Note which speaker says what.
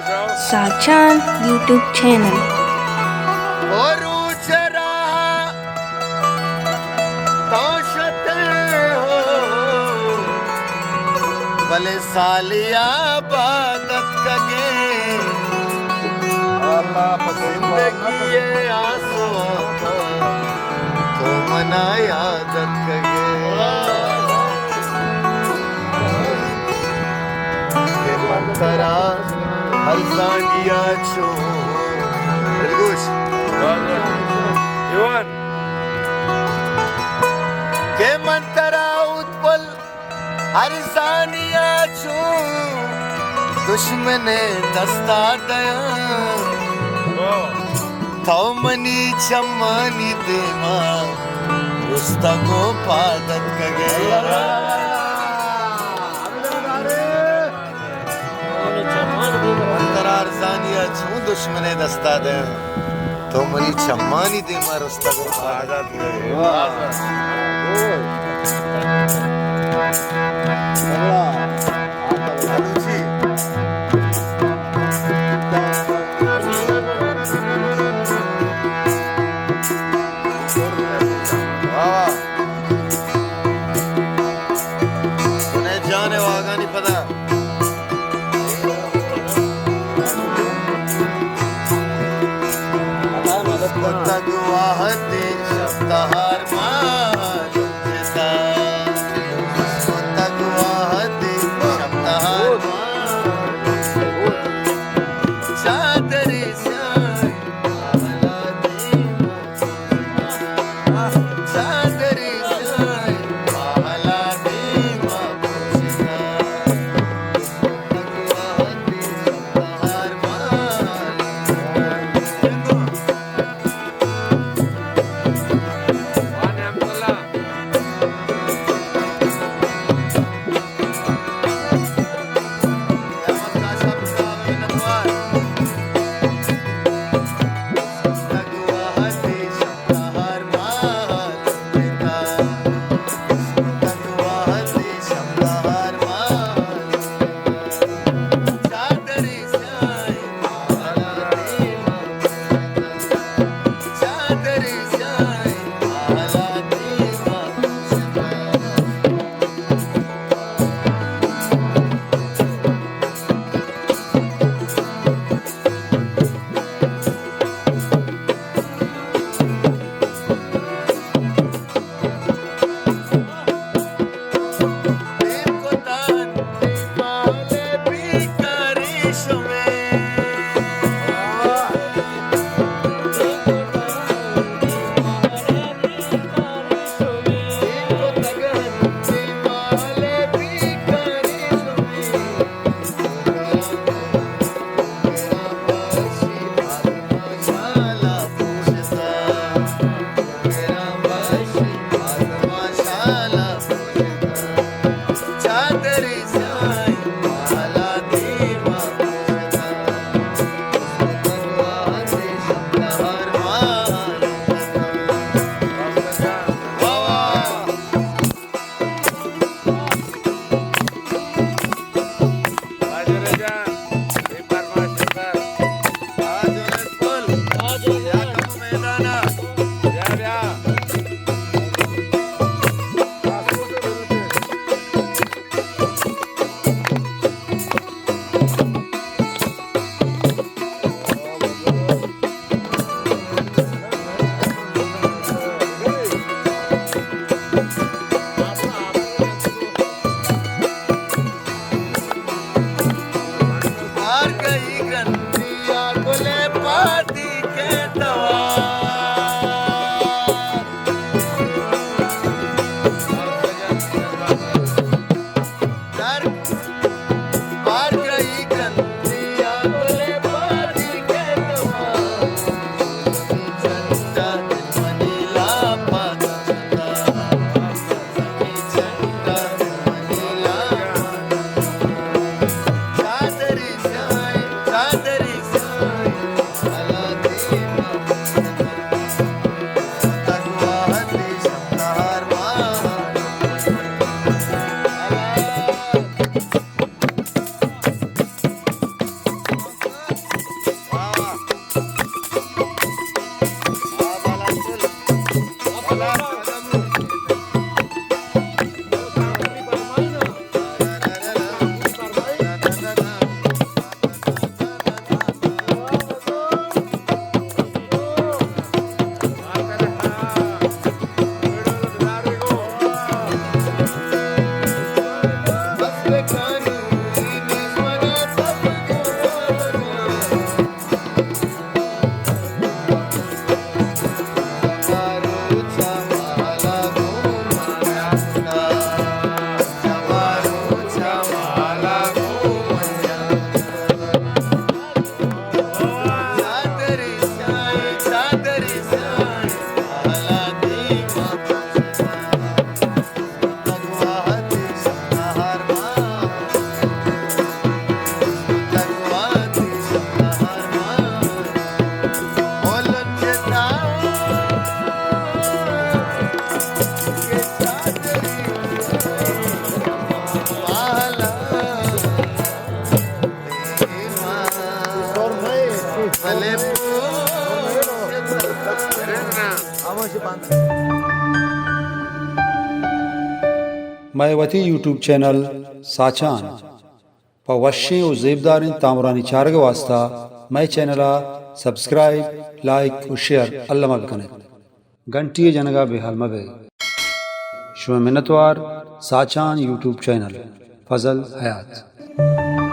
Speaker 1: Sachan YouTube channel.
Speaker 2: भले सालिया बादत कगे जिंदगी ये आंसू तो मना यादत कगे के मंतरा हर सांगिया छो दिलगुश के मंतरा उत्पल हरिसानिया छू दुश्मने दस्ता दया थौमनी चम्मनी देमा रुस्ता को पादत कगे अंतरा हरिसानिया छू दुश्मने दस्ता दया थौमनी चम्मनी देमा रुस्ता को पादत कगे जाने वागा नहीं पता गुवाहाटी शब्दहार
Speaker 1: मैं वती यूट्यूब चैनल साचान पवशें और जेबदार तामरानी चारग वास्ता मैं चैनल सब्सक्राइब लाइक और शेयर अल्लाह मबकने घंटी जनगा बेहाल मबे शुभ मिन्नतवार साचान यूट्यूब चैनल फजल हयात।